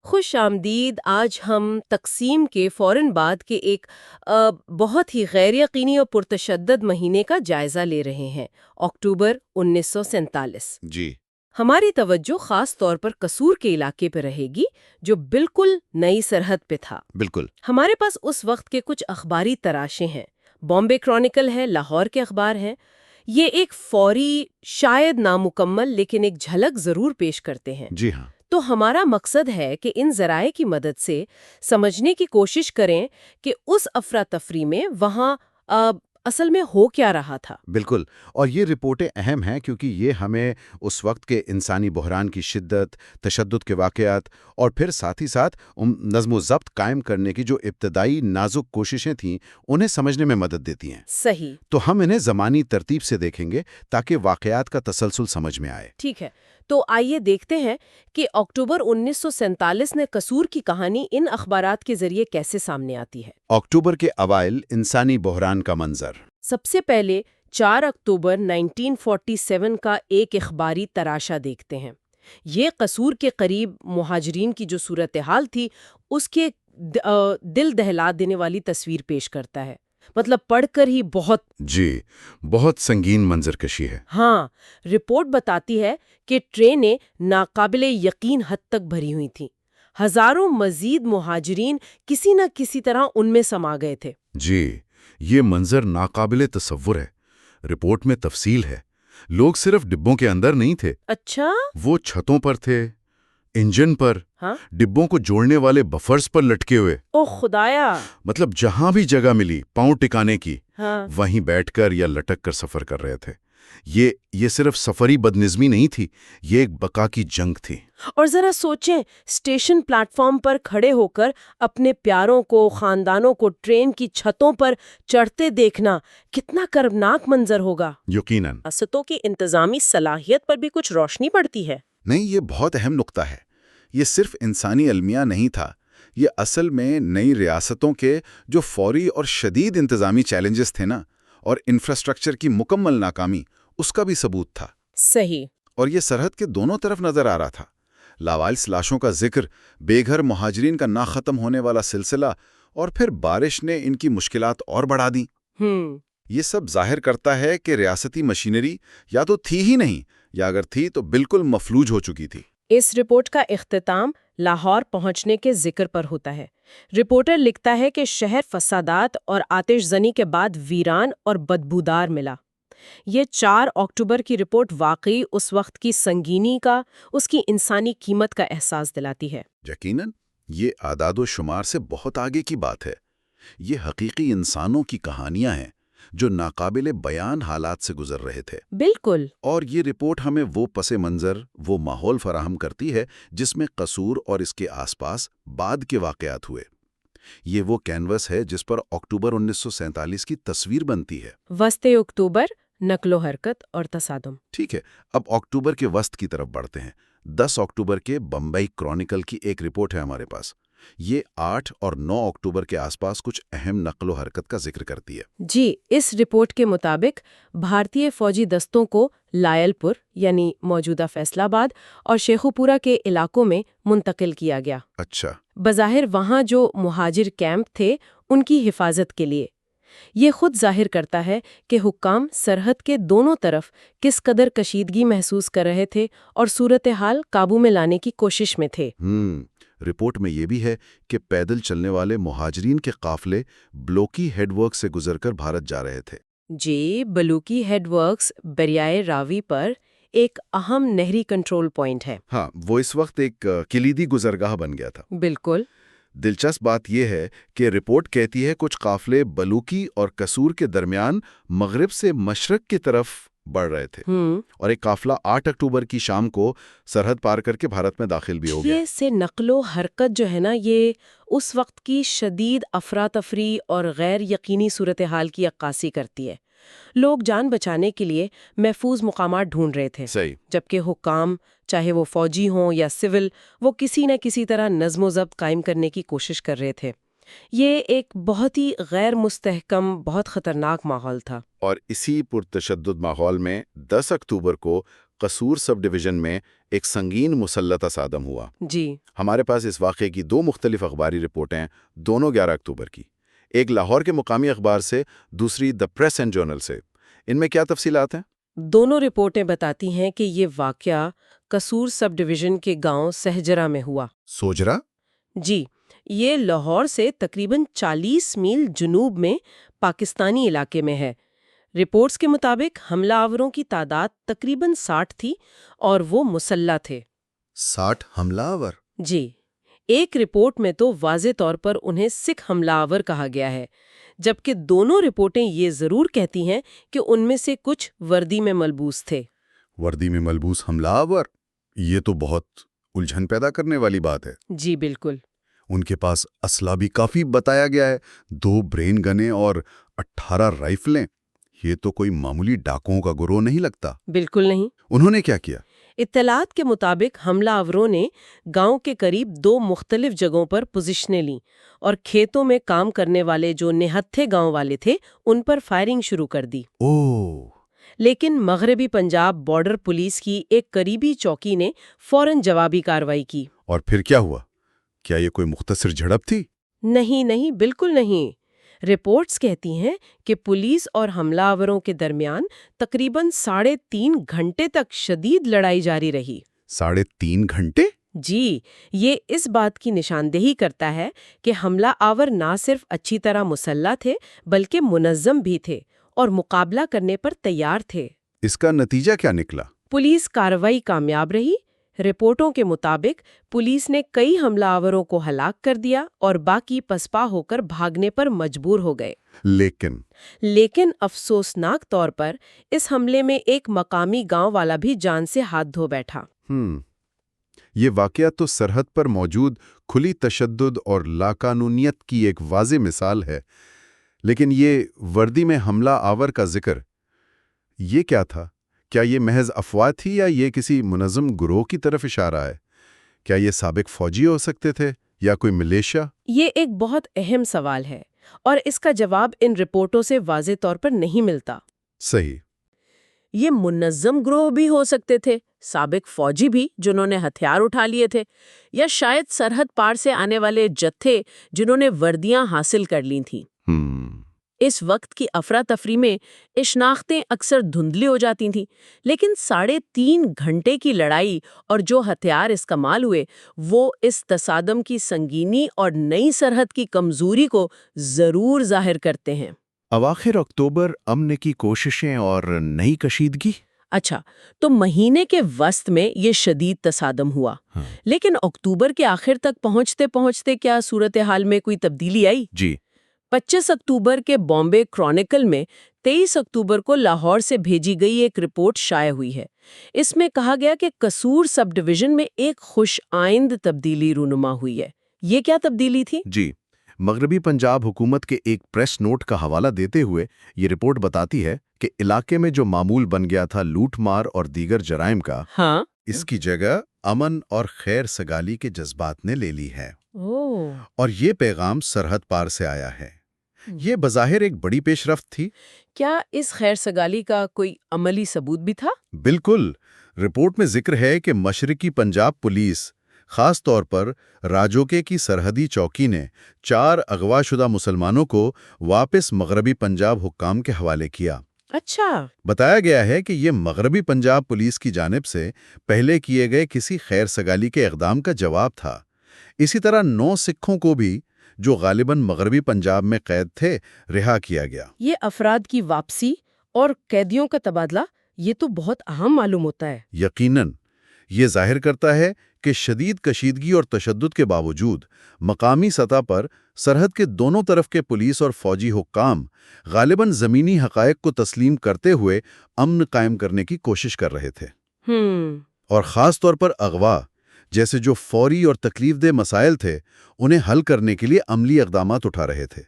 خوش آمدید۔ آج ہم تقسیم کے فوراً بعد کے ایک بہت ہی غیر یقینی اور پرتشدد مہینے کا جائزہ لے رہے ہیں، اکتوبر 1947۔ جی ہماری توجہ خاص طور پر قصور کے علاقے پہ رہے گی، جو بالکل نئی سرحد پہ تھا۔ بالکل۔ ہمارے پاس اس وقت کے کچھ اخباری تراشے ہیں۔ بامبے کرونیکل ہے، لاہور کے اخبار ہیں۔ یہ ایک فوری، شاید نامکمل لیکن ایک جھلک ضرور پیش کرتے ہیں۔ جی ہاں۔ تو ہمارا مقصد ہے کہ ان ذرائع کی مدد سے سمجھنے کی کوشش کریں کہ اس افراتفری میں وہاں اصل میں ہو کیا رہا تھا۔ بالکل، اور یہ رپورٹیں اہم ہیں کیونکہ یہ ہمیں اس وقت کے انسانی بحران کی شدت، تشدد کے واقعات اور پھر ساتھ ہی ساتھ نظم و ضبط قائم کرنے کی جو ابتدائی نازک کوششیں تھیں انہیں سمجھنے میں مدد دیتی ہیں۔ صحیح۔ تو ہم انہیں زمانی ترتیب سے دیکھیں گے تاکہ واقعات کا تسلسل سمجھ میں آئے۔ ٹھیک ہے، تو آئیے دیکھتے ہیں کہ اکتوبر 1947 نے قصور کی کہانی ان اخبارات کے ذریعے کیسے سامنے آتی ہے۔ اکتوبر کے اوائل انسانی بحران کا منظر۔ سب سے پہلے 4 اکتوبر 1947 کا ایک اخباری تراشا دیکھتے ہیں۔ یہ قصور کے قریب مہاجرین کی جو صورتحال تھی اس کے دل دہلا دینے والی تصویر پیش کرتا ہے۔ مطلب پڑھ کر ہی بہت سنگین منظر کشی ہے۔ ہاں، رپورٹ بتاتی ہے کہ ٹرینیں ناقابل یقین حد تک بھری ہوئی تھیں۔ ہزاروں مزید مہاجرین کسی نہ کسی طرح ان میں سما گئے تھے۔ جی، یہ منظر ناقابل تصور ہے۔ رپورٹ میں تفصیل ہے، لوگ صرف ڈبوں کے اندر نہیں تھے۔ اچھا؟ وہ چھتوں پر تھے، انجن پر، ہاں؟ ڈبوں کو جوڑنے والے بفرز پر لٹکے ہوئے۔ او خدایا! مطلب جہاں بھی جگہ ملی پاؤں ٹکانے کی، ہاں۔ وہیں بیٹھ کر یا لٹک کر سفر کر رہے تھے۔ یہ صرف سفری بدنظمی نہیں تھی، یہ ایک بقا کی جنگ تھی۔ اور ذرا سوچیں، اسٹیشن پلیٹ فارم پر کھڑے ہو کر اپنے پیاروں کو، خاندانوں کو ٹرین کی چھتوں پر چڑھتے دیکھنا کتنا کربناک منظر ہوگا۔ یقیناً۔ ریاستوں کی انتظامی صلاحیت پر بھی کچھ روشنی پڑتی ہے۔ نہیں، یہ بہت اہم نقطہ ہے۔ یہ صرف انسانی المیہ نہیں تھا، یہ اصل میں نئی ریاستوں کے جو فوری اور شدید انتظامی چیلنجز تھے نا، اور انفراسٹرکچر کی مکمل ناکامی، اس کا بھی ثبوت تھا۔ صحیح۔ اور یہ سرحد کے دونوں طرف نظر آ رہا تھا۔ لاوالس لاشوں کا ذکر، بے گھر مہاجرین کا نہ ختم ہونے والا سلسلہ، اور پھر بارش نے ان کی مشکلات اور بڑھا دیں۔ یہ سب ظاہر کرتا ہے کہ ریاستی مشینری یا تو تھی ہی نہیں، یا اگر تھی تو بالکل مفلوج ہو چکی تھی۔ اس رپورٹ کا اختتام لاہور پہنچنے کے ذکر پر ہوتا ہے۔ رپورٹر لکھتا ہے کہ شہر فسادات اور آتش زنی کے بعد ویران اور بدبودار ملا۔ یہ 4 اکتوبر کی رپورٹ واقعی اس وقت کی سنگینی کا، اس کی انسانی قیمت کا احساس دلاتی ہے۔ یقیناً، یہ اعداد و شمار سے بہت آگے کی بات ہے۔ یہ حقیقی انسانوں کی کہانیاں ہیں جو ناقابل بیان حالات سے گزر رہے تھے۔ بالکل۔ اور یہ رپورٹ ہمیں وہ پس منظر، وہ ماحول فراہم کرتی ہے جس میں قصور اور اس کے آس پاس بعد کے واقعات ہوئے۔ یہ وہ کینوس ہے جس پر اکتوبر 1947 کی تصویر بنتی ہے۔ وسط اکتوبر، نقل و حرکت اور تصادم۔ ٹھیک ہے، اب اکتوبر کے وسط کی طرف بڑھتے ہیں۔ 10 اکتوبر کے بمبئی کرونیکل کی ایک رپورٹ ہے ہمارے پاس۔ یہ 8 اور 9 اکتوبر کے آس پاس کچھ اہم نقل و حرکت کا ذکر کرتی ہے۔ جی، اس رپورٹ کے مطابق بھارتی فوجی دستوں کو لائل پور یعنی موجودہ فیصل آباد اور شیخوپورہ کے علاقوں میں منتقل کیا گیا۔ اچھا۔ بظاہر وہاں جو مہاجر کیمپ تھے ان کی حفاظت کے لیے۔ یہ خود ظاہر کرتا ہے کہ حکام سرحد کے دونوں طرف کس قدر کشیدگی محسوس کر رہے تھے اور صورتحال قابو میں لانے کی کوشش میں تھے۔ رپورٹ میں یہ بھی ہے کہ پیدل چلنے والے مہاجرین کے قافلے بلوکی ہیڈ ورک سے گزر کر بھارت جا رہے تھے۔ جی، بلوکی ہیڈ ورکس دریائے راوی پر ایک اہم نہری کنٹرول پوائنٹ ہے۔ ہاں، وہ اس وقت ایک کلیدی گزرگاہ بن گیا تھا۔ بالکل۔ دلچسپ بات یہ ہے کہ رپورٹ کہتی ہے کچھ قافلے بلوکی اور قصور کے درمیان مغرب سے مشرق کی طرف بڑھ رہے تھے، اور ایک قافلہ 8 اکتوبر کی شام کو سرحد پار کر کے بھارت میں داخل بھی ہو گیا۔ یہ سے نقل و حرکت جو ہے نا، یہ اس وقت کی شدید افراتفری اور غیر یقینی صورتحال کی عکاسی کرتی ہے۔ لوگ جان بچانے کے لیے محفوظ مقامات ڈھونڈ رہے تھے، صحیح۔ جبکہ حکام، چاہے وہ فوجی ہوں یا سول، وہ کسی نہ کسی طرح نظم و ضبط قائم کرنے کی کوشش کر رہے تھے۔ یہ ایک بہت ہی غیر مستحکم، بہت خطرناک ماحول تھا۔ اور اسی پرتشدد ماحول میں 10 اکتوبر کو قصور سب ڈویژن میں ایک سنگین مسلح تصادم ہوا۔ جی ہمارے پاس اس واقعے کی 2 مختلف اخباری رپورٹیں، دونوں 11 اکتوبر کی، ایک لاہور کے مقامی اخبار سے، دوسری دی پریس اینڈ جرنل سے۔ ان میں کیا تفصیلات ہیں؟ دونوں رپورٹیں بتاتی ہیں کہ یہ واقعہ قصور سب ڈویژن کے گاؤں سہجرہ میں ہوا۔ سوجرا؟ جی، یہ لاہور سے تقریباً 40 میل جنوب میں پاکستانی علاقے میں ہے۔ رپورٹس کے مطابق حملہ آوروں کی تعداد تقریباً 60 تھی اور وہ مسلح تھے۔ 60 حملہ آور؟ جی، ایک رپورٹ میں تو واضح طور پر انہیں سکھ حملہ آور کہا گیا ہے، جبکہ دونوں رپورٹیں یہ ضرور کہتی ہیں کہ ان میں سے کچھ وردی میں ملبوس تھے۔ وردی میں ملبوس حملہ آور؟ یہ تو بہت الجھن پیدا کرنے والی بات ہے۔ جی بالکل۔ ان کے پاس اسلحہ بھی کافی بتایا گیا ہے، 2 برین گنیں اور 18 رائفلیں۔ یہ تو کوئی معمولی ڈاکوؤں کا گروہ نہیں لگتا۔ بالکل نہیں۔ انہوں نے کیا کیا؟ اطلاعات کے مطابق حملہ آوروں نے گاؤں کے قریب 2 مختلف جگہوں پر پوزیشنیں لیں اور کھیتوں میں کام کرنے والے جو نہتھے گاؤں والے تھے ان پر فائرنگ شروع کر دی۔ لیکن مغربی پنجاب بارڈر پولیس کی ایک قریبی چوکی نے فوراً جوابی کارروائی کی۔ اور پھر کیا ہوا؟ کیا یہ کوئی مختصر جھڑپ تھی؟ نہیں، بالکل نہیں۔ رپورٹس کہتی ہیں کہ پولیس اور حملہ آوروں کے درمیان تقریباً 3.5 گھنٹے تک شدید لڑائی جاری رہی۔ 3.5 گھنٹے؟ جی، یہ اس بات کی نشاندہی کرتا ہے کہ حملہ آور نہ صرف اچھی طرح مسلح تھے بلکہ منظم بھی تھے اور مقابلہ کرنے پر تیار تھے۔ اس کا نتیجہ کیا نکلا؟ پولیس کارروائی کامیاب رہی۔ رپورٹوں کے مطابق پولیس نے کئی حملہ آوروں کو ہلاک کر دیا اور باقی پسپا ہو کر بھاگنے پر مجبور ہو گئے۔ لیکن افسوسناک طور پر اس حملے میں ایک مقامی گاؤں والا بھی جان سے ہاتھ دھو بیٹھا۔ یہ واقعہ تو سرحد پر موجود کھلی تشدد اور لاقانونیت کی ایک واضح مثال ہے، لیکن یہ وردی میں حملہ آور کا ذکر، یہ کیا تھا؟ کیا یہ محض افواہ تھی یا یہ کسی منظم گروہ کی طرف اشارہ ہے؟ کیا یہ سابق فوجی ہو سکتے تھے یا کوئی ملیشیا؟ یہ ایک بہت اہم سوال ہے اور اس کا جواب ان رپورٹوں سے واضح طور پر نہیں ملتا۔ صحیح۔ یہ منظم گروہ بھی ہو سکتے تھے، سابق فوجی بھی جنہوں نے ہتھیار اٹھا لیے تھے، یا شاید سرحد پار سے آنے والے جتھے جنہوں نے وردیاں حاصل کر لی تھیں۔ اس وقت کی افراتفری میں شناختیں اکثر دھندلی ہو جاتی تھیں، لیکن 3.5 گھنٹے کی لڑائی اور جو ہتھیار استعمال ہوئے وہ اس تصادم کی سنگینی اور نئی سرحد کی کمزوری کو ضرور ظاہر کرتے ہیں۔ اواخر اکتوبر امن کی کوششیں اور نئی کشیدگی۔ اچھا، تو مہینے کے وسط میں یہ شدید تصادم ہوا، لیکن اکتوبر کے آخر تک پہنچتے پہنچتے کیا صورتحال میں کوئی تبدیلی آئی؟ جی۔ 25 اکتوبر کے بامبے کرونیکل میں 23 اکتوبر کو لاہور سے بھیجی گئی ایک رپورٹ شائع ہوئی ہے۔ اس میں کہا گیا کہ قصور سب ڈویژن میں ایک خوش آئند تبدیلی رونما ہوئی ہے۔ یہ کیا تبدیلی تھی؟ جی، مغربی پنجاب حکومت کے ایک پریس نوٹ کا حوالہ دیتے ہوئے یہ رپورٹ بتاتی ہے کہ علاقے میں جو معمول بن گیا تھا لوٹ مار اور دیگر جرائم کا، اس کی جگہ امن اور خیر سگالی کے جذبات نے لے لی ہے۔ اور یہ پیغام سرحد پار سے آیا ہے۔ یہ بظاہر ایک بڑی پیش رفت تھی۔ کیا اس خیر سگالی کا کوئی عملی ثبوت بھی تھا؟ بالکل۔ رپورٹ میں ذکر ہے کہ مشرقی پنجاب پولیس، خاص طور پر راجوکے کی سرحدی چوکی نے 4 اغوا شدہ مسلمانوں کو واپس مغربی پنجاب حکام کے حوالے کیا۔ اچھا۔ بتایا گیا ہے کہ یہ مغربی پنجاب پولیس کی جانب سے پہلے کیے گئے کسی خیر سگالی کے اقدام کا جواب تھا۔ اسی طرح 9 سکھوں کو بھی، جو غالباً مغربی پنجاب میں قید تھے، رہا کیا گیا۔ یہ افراد کی واپسی اور قیدیوں کا تبادلہ، یہ تو بہت اہم معلوم ہوتا ہے۔ یقیناً، یہ ظاہر کرتا ہے کہ شدید کشیدگی اور تشدد کے باوجود مقامی سطح پر سرحد کے دونوں طرف کے پولیس اور فوجی حکام غالباً زمینی حقائق کو تسلیم کرتے ہوئے امن قائم کرنے کی کوشش کر رہے تھے۔ اور خاص طور پر اغوا جیسے جو فوری اور تکلیف دہ مسائل تھے، انہیں حل کرنے کے لیے عملی اقدامات اٹھا رہے تھے۔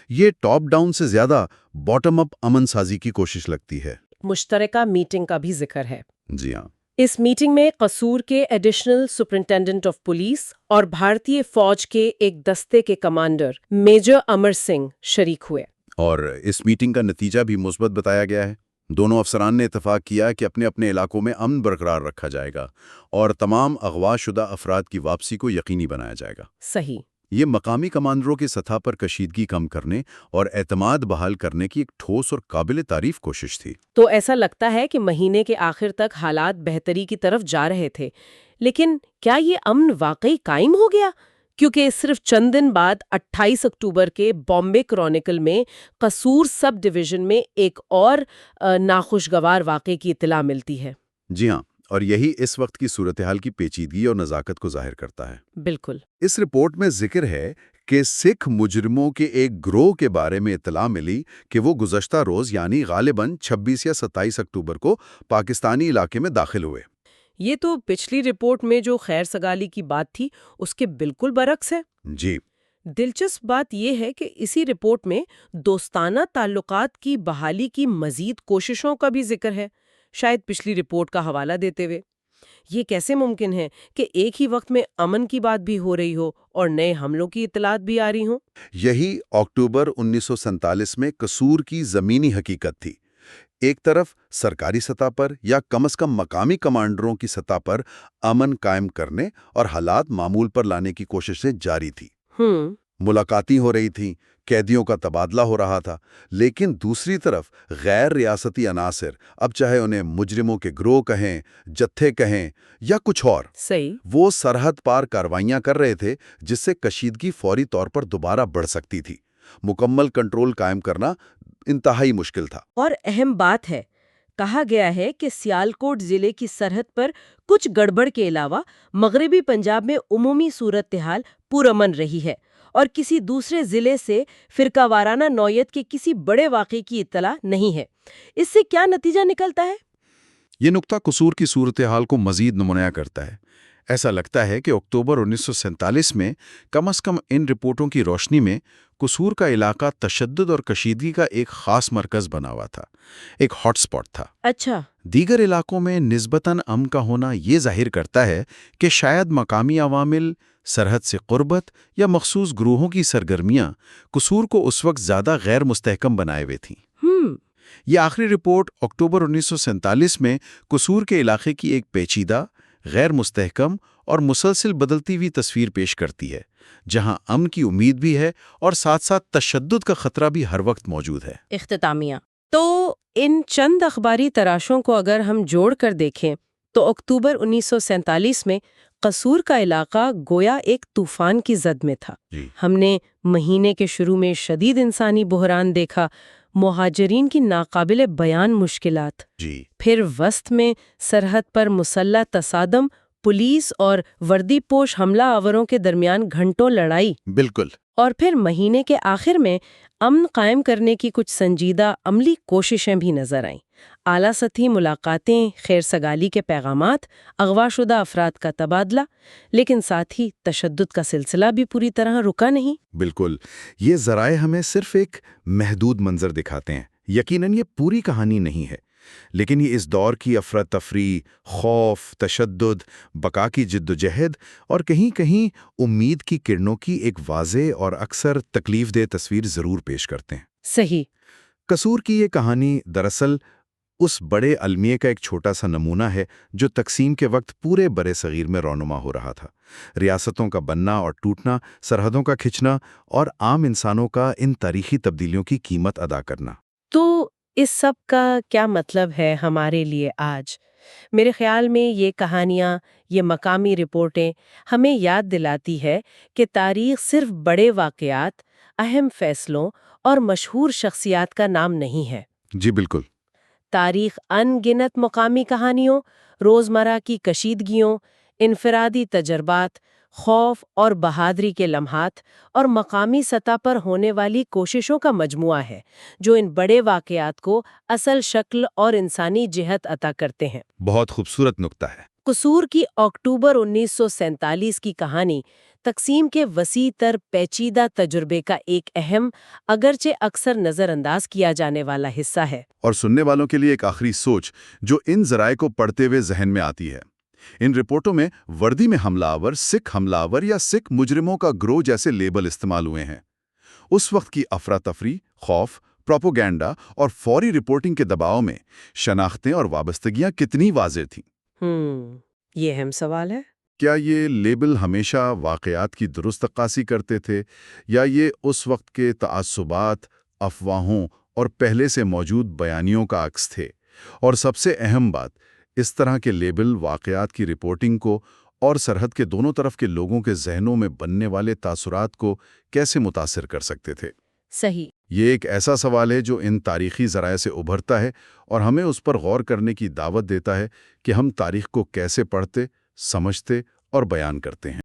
یہ ٹاپ ڈاؤن سے زیادہ باٹم اپ امن سازی کی کوشش لگتی ہے۔ مشترکہ میٹنگ کا بھی ذکر ہے۔ جی ہاں۔ اس میٹنگ میں قصور کے ایڈیشنل سپرنٹینڈنٹ آف پولیس اور بھارتی فوج کے ایک دستے کے کمانڈر میجر امر سنگھ شریک ہوئے۔ اور اس میٹنگ کا نتیجہ بھی مثبت بتایا گیا ہے۔ دونوں افسران نے اتفاق کیا کہ اپنے اپنے علاقوں میں امن برقرار رکھا جائے گا اور تمام اغوا شدہ افراد کی واپسی کو یقینی بنایا جائے گا۔ صحیح۔ یہ مقامی کمانڈروں کی سطح پر کشیدگی کم کرنے اور اعتماد بحال کرنے کی ایک ٹھوس اور قابل تعریف کوشش تھی۔ تو ایسا لگتا ہے کہ مہینے کے آخر تک حالات بہتری کی طرف جا رہے تھے، لیکن کیا یہ امن واقعی قائم ہو گیا؟ کیونکہ صرف چند دن بعد 28 اکتوبر کے بامبے کرونیکل میں قصور سب ڈویژن میں ایک اور ناخوشگوار واقعے کی اطلاع ملتی ہے۔ جی ہاں، اور یہی اس وقت کی صورتحال کی پیچیدگی اور نزاکت کو ظاہر کرتا ہے۔ بالکل۔ اس رپورٹ میں ذکر ہے کہ سکھ مجرموں کے ایک گروہ کے بارے میں اطلاع ملی کہ وہ گزشتہ روز یعنی غالباً 26 یا 27 اکتوبر کو پاکستانی علاقے میں داخل ہوئے۔ یہ تو پچھلی رپورٹ میں جو خیر سگالی کی بات تھی اس کے بالکل برعکس ہے۔ جی، دلچسپ بات یہ ہے کہ اسی رپورٹ میں دوستانہ تعلقات کی بحالی کی مزید کوششوں کا بھی ذکر ہے، شاید پچھلی رپورٹ کا حوالہ دیتے ہوئے۔ یہ کیسے ممکن ہے کہ ایک ہی وقت میں امن کی بات بھی ہو رہی ہو اور نئے حملوں کی اطلاعات بھی آ رہی ہوں؟ یہی اکتوبر 1947 میں قصور کی زمینی حقیقت تھی۔ ایک طرف سرکاری سطح پر یا کم از کم مقامی کمانڈروں کی سطح پر امن قائم کرنے اور حالات معمول پر لانے کی کوششیں جاری تھی۔ ملاقاتیں ہو رہی تھیں، قیدیوں کا تبادلہ ہو رہا تھا، لیکن دوسری طرف غیر ریاستی عناصر، اب چاہے انہیں مجرموں کے گروہ کہیں، جتھے کہیں یا کچھ اور، صحیح، وہ سرحد پار کارروائیاں کر رہے تھے جس سے کشیدگی فوری طور پر دوبارہ بڑھ سکتی تھی۔ مکمل کنٹرول قائم کرنا انتہائی مشکل تھا۔ اور اہم بات ہے، کہا گیا ہے کہ سیالکوٹ ضلع کی سرحد پر کچھ گڑبڑ کے علاوہ مغربی پنجاب میں عمومی صورتحال پرامن رہی ہے اور کسی دوسرے ضلع سے فرقہ وارانہ نوعیت کے کسی بڑے واقعے کی اطلاع نہیں ہے۔ اس سے کیا نتیجہ نکلتا ہے؟ یہ نقطہ قصور کی صورتحال کو مزید نمایاں کرتا ہے۔ ایسا لگتا ہے کہ اکتوبر 1947 میں کم از کم ان رپورٹوں کی روشنی میں قصور کا علاقہ تشدد اور کشیدگی کا ایک خاص مرکز بنا ہوا تھا، ایک ہاٹ سپاٹ تھا۔ اچھا، دیگر علاقوں میں نسبتاً امن کا ہونا یہ ظاہر کرتا ہے کہ شاید مقامی عوامل، سرحد سے قربت یا مخصوص گروہوں کی سرگرمیاں قصور کو اس وقت زیادہ غیر مستحکم بنائے ہوئے تھیں۔ یہ آخری رپورٹ اکتوبر 1947 میں قصور کے علاقے کی ایک پیچیدہ، غیر مستحکم اور مسلسل بدلتی ہوئی تصویر پیش کرتی ہے، جہاں امن کی امید بھی ہے اور ساتھ ساتھ تشدد کا خطرہ بھی ہر وقت موجود ہے۔ اختتامیہ۔ تو ان چند اخباری تراشوں کو اگر ہم جوڑ کر دیکھیں تو اکتوبر 1947 میں قصور کا علاقہ گویا ایک طوفان کی زد میں تھا۔ ہم نے مہینے کے شروع میں شدید انسانی بحران دیکھا، مہاجرین کی ناقابل بیان مشکلات، پھر وسط میں سرحد پر مسلح تصادم، پولیس اور وردی پوش حملہ آوروں کے درمیان گھنٹوں لڑائی، بالکل، اور پھر مہینے کے آخر میں امن قائم کرنے کی کچھ سنجیدہ عملی کوششیں بھی نظر آئیں۔ اعلیٰ سطحی ملاقاتیں، خیر سگالی کے پیغامات، اغوا شدہ افراد کا تبادلہ، لیکن ساتھ ہی تشدد کا سلسلہ بھی پوری طرح رکا نہیں۔ بالکل، یہ ذرائع ہمیں صرف ایک محدود منظر دکھاتے ہیں۔ یقیناً یہ پوری کہانی نہیں ہے، لیکن یہ اس دور کی افراتفری، خوف، تشدد، بقا کی جدوجہد اور کہیں کہیں امید کی کرنوں کی ایک واضح اور اکثر تکلیف دہ تصویر ضرور پیش کرتے ہیں۔ صحیح۔ قصور کی یہ کہانی دراصل اس بڑے المیے کا ایک چھوٹا سا نمونہ ہے جو تقسیم کے وقت پورے برے صغیر میں رونما ہو رہا تھا۔ ریاستوں کا بننا اور ٹوٹنا، سرحدوں کا کھچنا اور عام انسانوں کا ان تاریخی تبدیلیوں کی قیمت ادا کرنا۔ تو اس سب کا کیا مطلب ہے ہمارے لیے آج؟ میرے خیال میں یہ کہانیاں، یہ مقامی رپورٹیں ہمیں یاد دلاتی ہے کہ تاریخ صرف بڑے واقعات، اہم فیصلوں اور مشہور شخصیات کا نام نہیں ہے۔ جی بالکل۔ تاریخ ان گنت مقامی کہانیوں، روزمرہ کی کشیدگیوں، انفرادی تجربات، خوف اور بہادری کے لمحات اور مقامی سطح پر ہونے والی کوششوں کا مجموعہ ہے جو ان بڑے واقعات کو اصل شکل اور انسانی جہت عطا کرتے ہیں۔ بہت خوبصورت نقطہ ہے۔ قصور کی اکتوبر 1947 کی کہانی تقسیم کے وسیع تر پیچیدہ تجربے کا ایک اہم، اگرچہ اکثر نظر انداز کیا جانے والا حصہ ہے۔ اور سننے والوں کے لیے ایک آخری سوچ جو ان ذرائع کو پڑھتے ہوئے ذہن میں آتی ہے۔ ان رپورٹوں میں وردی میں حملہ آور، سکھ حملہ آور یا سکھ مجرموں کا گروہ جیسے لیبل استعمال ہوئے ہیں۔ اس وقت کی افراتفری، خوف، پروپوگینڈا اور فوری رپورٹنگ کے دباؤ میں شناختیں اور وابستگیاں کتنی واضح تھیں؟ یہ اہم سوال ہے۔ کیا یہ لیبل ہمیشہ واقعات کی درست عکاسی کرتے تھے یا یہ اس وقت کے تعصبات، افواہوں اور پہلے سے موجود بیانیوں کا عکس تھے؟ اور سب سے اہم بات، اس طرح کے لیبل واقعات کی رپورٹنگ کو اور سرحد کے دونوں طرف کے لوگوں کے ذہنوں میں بننے والے تاثرات کو کیسے متاثر کر سکتے تھے؟ صحیح۔ یہ ایک ایسا سوال ہے جو ان تاریخی ذرائع سے ابھرتا ہے اور ہمیں اس پر غور کرنے کی دعوت دیتا ہے کہ ہم تاریخ کو کیسے پڑھتے، سمجھتے اور بیان کرتے ہیں۔